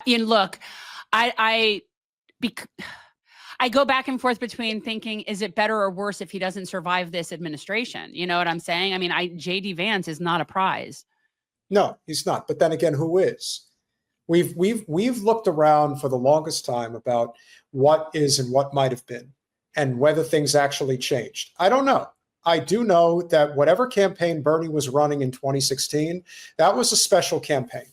Ian, look, I go back and forth between thinking, is it better or worse if he doesn't survive this administration? You know what I'm saying? I mean, J.D. Vance is not a prize. No, he's not. But then again, who is? We've looked around for the longest time about what is and what might have been and whether things actually changed. I don't know. I do know that whatever campaign Bernie was running in 2016, that was a special campaign.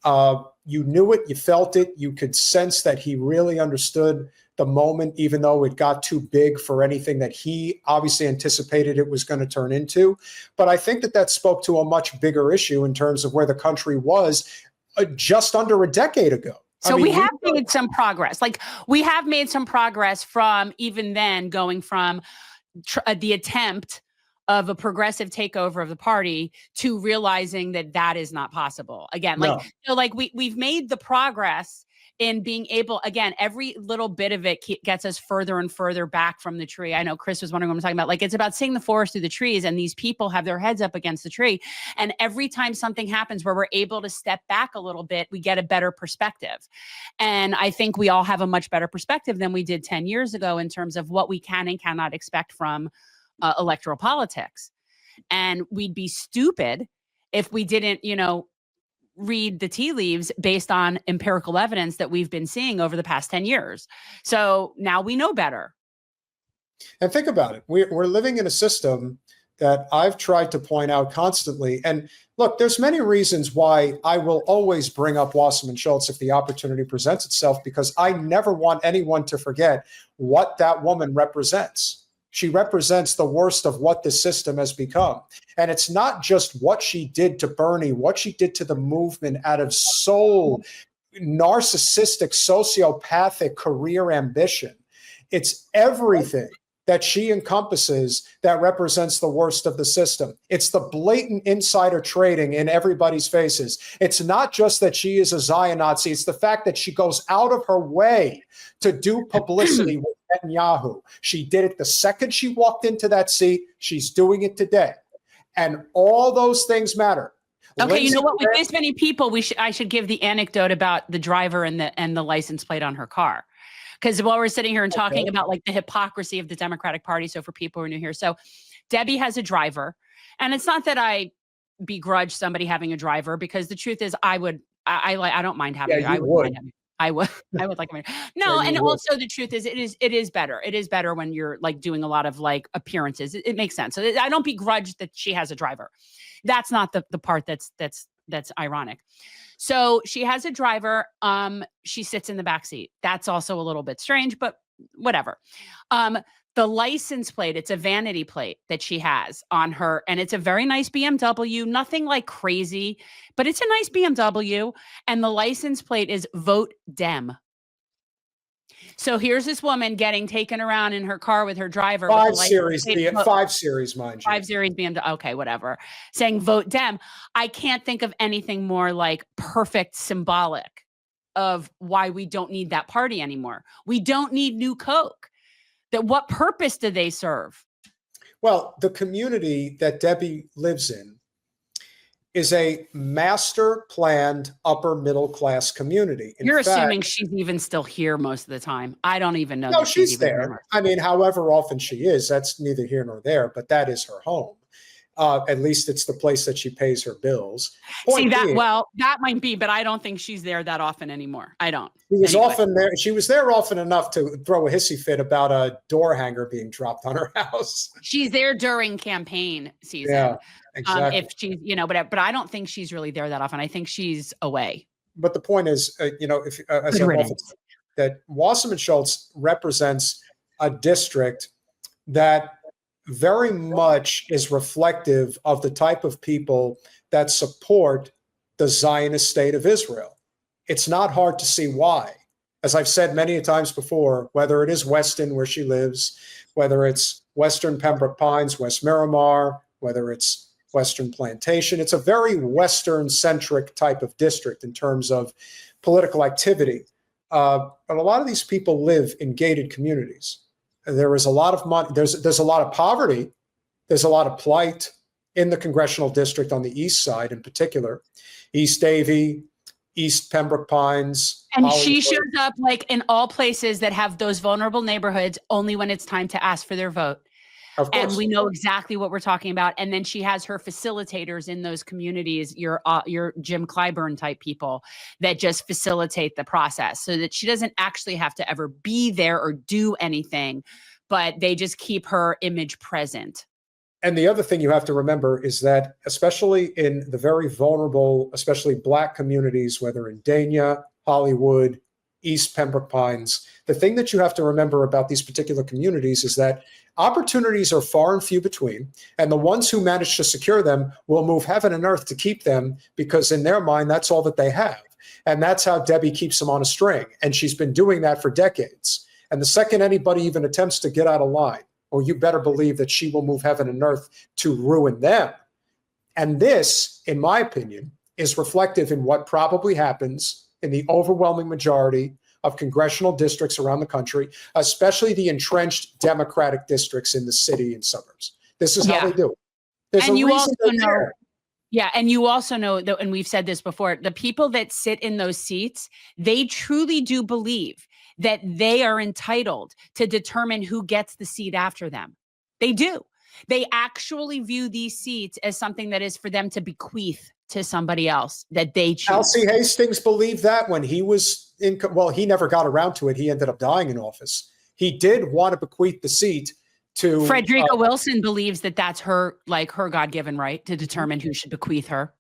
You knew it, you felt it, you could sense that he really understood the moment, even though it got too big for anything that he obviously anticipated it was going to turn into. But I think that spoke to a much bigger issue in terms of where the country was just under a decade ago. So we have made some progress. Like, we have made some progress from even then going from the attempt of a progressive takeover of the party to realizing that that is not possible. Again, we've made the progress in being able, again, every little bit of it gets us further and further back from the tree. I know Chris was wondering what I'm talking about. Like, it's about seeing the forest through the trees, and these people have their heads up against the tree. And every time something happens where we're able to step back a little bit, we get a better perspective. And I think we all have a much better perspective than we did 10 years ago in terms of what we can and cannot expect from electoral politics. And we'd be stupid if we didn't, read the tea leaves based on empirical evidence that we've been seeing over the past 10 years. So now we know better. And think about it. We're living in a system that I've tried to point out constantly. And look, there's many reasons why I will always bring up Wasserman Schultz if the opportunity presents itself, because I never want anyone to forget what that woman represents. She represents the worst of what the system has become. And it's not just what she did to Bernie, what she did to the movement out of sole narcissistic, sociopathic career ambition. It's everything that she encompasses that represents the worst of the system. It's the blatant insider trading in everybody's faces. It's not just that she is a Zion Nazi. It's the fact that she goes out of her way to do publicity with Netanyahu. She did it the second she walked into that seat. She's doing it today. And all those things matter. Okay, you know what? With this many people, I should give the anecdote about the driver and the license plate on her car. Because while we're sitting here and talking about like the hypocrisy of the Democratic Party, so for people who are new here, so Debbie has a driver, and it's not that I begrudge somebody having a driver, because the truth is, I don't mind having. I would like. No, and also the truth is, it is better. It is better when you're like doing a lot of like appearances. It makes sense. So I don't begrudge that she has a driver. That's not the part that's ironic. So she has a driver. She sits in the back seat. That's also a little bit strange, but whatever. The license plate, it's a vanity plate that she has on her, and it's a very nice BMW, nothing like crazy, but it's a nice BMW, and the license plate is Vote Dem. So here's this woman getting taken around in her car with her driver. 5 Series, mind you. 5 Series BMW. Okay, whatever. Saying Vote Dem. I can't think of anything more like perfect symbolic of why we don't need that party anymore. We don't need new Coke. That what purpose do they serve? Well, the community that Debbie lives in is a master planned upper middle class community. You're assuming she's even still here most of the time. I don't even know. No, she's there. I mean, however often she is, that's neither here nor there, but that is her home. At least it's the place that she pays her bills. That might be, but I don't think she's there that often anymore. I don't. Often there. She was there often enough to throw a hissy fit about a door hanger being dropped on her house. She's there during campaign season. Yeah, exactly. If she's, but I don't think she's really there that often. I think she's away. But the point is, that Wasserman Schultz represents a district that very much is reflective of the type of people that support the Zionist state of Israel. It's not hard to see why. As I've said many times before, whether it is Weston, where she lives, whether it's Western Pembroke Pines, West Miramar, whether it's Western Plantation, it's a very Western-centric type of district in terms of political activity. But a lot of these people live in gated communities. There is a lot of money. There's a lot of poverty. There's a lot of plight in the congressional district on the east side, in particular, East Davie, East Pembroke Pines. And Hollywood. she shows up like in all places that have those vulnerable neighborhoods only when it's time to ask for their vote. Of course. And we know exactly what we're talking about. And then she has her facilitators in those communities, your Jim Clyburn type people that just facilitate the process so that she doesn't actually have to ever be there or do anything, but they just keep her image present. And the other thing you have to remember is that, especially in the very vulnerable, especially Black communities, whether in Dania, Hollywood, East Pembroke Pines, the thing that you have to remember about these particular communities is that opportunities are far and few between, and the ones who manage to secure them will move heaven and earth to keep them because in their mind, that's all that they have. And that's how Debbie keeps them on a string. And she's been doing that for decades. And the second anybody even attempts to get out of line, or you better believe that she will move heaven and earth to ruin them. And this, in my opinion, is reflective in what probably happens in the overwhelming majority of congressional districts around the country, especially the entrenched Democratic districts in the city and suburbs. This is how they do it. There's and a you reason also know, there. yeah, and you also know, that, and we've said this before, the people that sit in those seats, they truly do believe that they are entitled to determine who gets the seat after them. They do. They actually view these seats as something that is for them to bequeath to somebody else that they choose. Alcee Hastings believed that when he was in, well, he never got around to it. He ended up dying in office. He did want to bequeath the seat to Frederica Wilson believes that that's her, like her God-given right to determine who should bequeath her.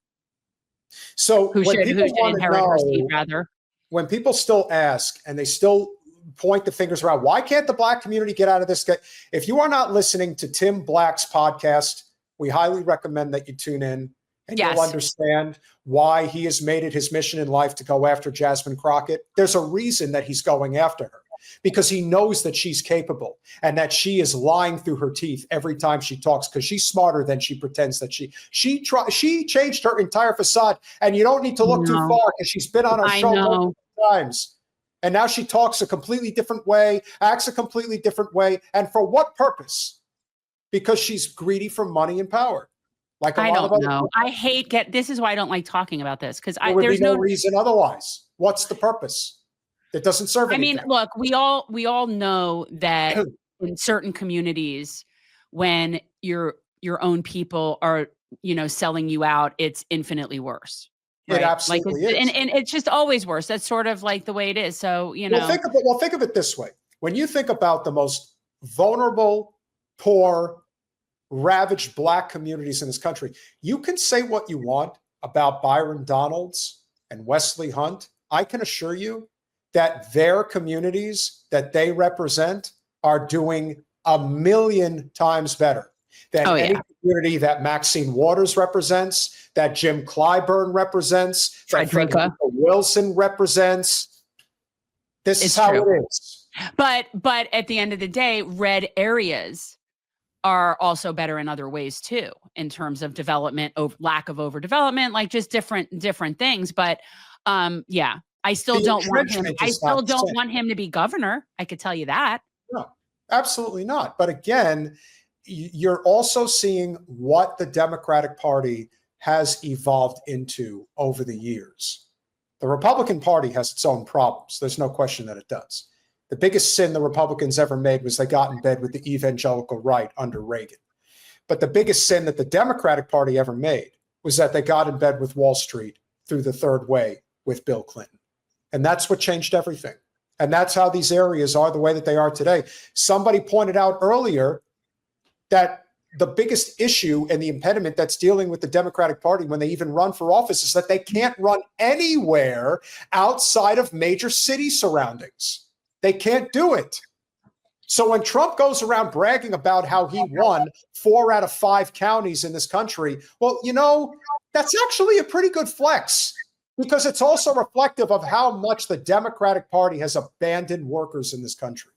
So who should inherit her seat, rather. When people still ask and they still point the fingers around, why can't the Black community get out of this? If you are not listening to Tim Black's podcast, we highly recommend that you tune in. And you'll understand why he has made it his mission in life to go after Jasmine Crocket. There's a reason that he's going after her, because he knows that she's capable and that she is lying through her teeth every time she talks, because she's smarter than she pretends that she changed her entire facade. And you don't need to look too far, because she's been on our show multiple times. And now she talks a completely different way, acts a completely different way. And for what purpose? Because she's greedy for money and power. Like I don't know. I hate this is why I don't like talking about this, because there's no reason otherwise. What's the purpose? It doesn't serve anything. I mean, look, we all know that in certain communities, when your own people are, selling you out, it's infinitely worse. Right? It absolutely is. And it's just always worse. That's sort of like the way it is. So, think of it this way. When you think about the most vulnerable, poor, ravaged Black communities in this country, you can say what you want about Byron Donalds and Wesley Hunt. I can assure you that their communities that they represent are doing 1,000,000 times better than any community that Maxine Waters represents, that Jim Clyburn represents, that Frederica Wilson represents. This is how it is. But at the end of the day, red areas are also better in other ways too, in terms of development, lack of overdevelopment, like just different things. But I still don't want him. I still don't want him to be governor. I could tell you that. No, absolutely not. But again, you're also seeing what the Democratic Party has evolved into over the years. The Republican Party has its own problems. There's no question that it does. The biggest sin the Republicans ever made was they got in bed with the evangelical right under Reagan. But the biggest sin that the Democratic Party ever made was that they got in bed with Wall Street through the third way with Bill Clinton. And that's what changed everything. And that's how these areas are the way that they are today. Somebody pointed out earlier that the biggest issue and the impediment that's dealing with the Democratic Party when they even run for office is that they can't run anywhere outside of major city surroundings. They can't do it. So when Trump goes around bragging about how he won 4 out of 5 counties in this country, well, that's actually a pretty good flex, because it's also reflective of how much the Democratic Party has abandoned workers in this country.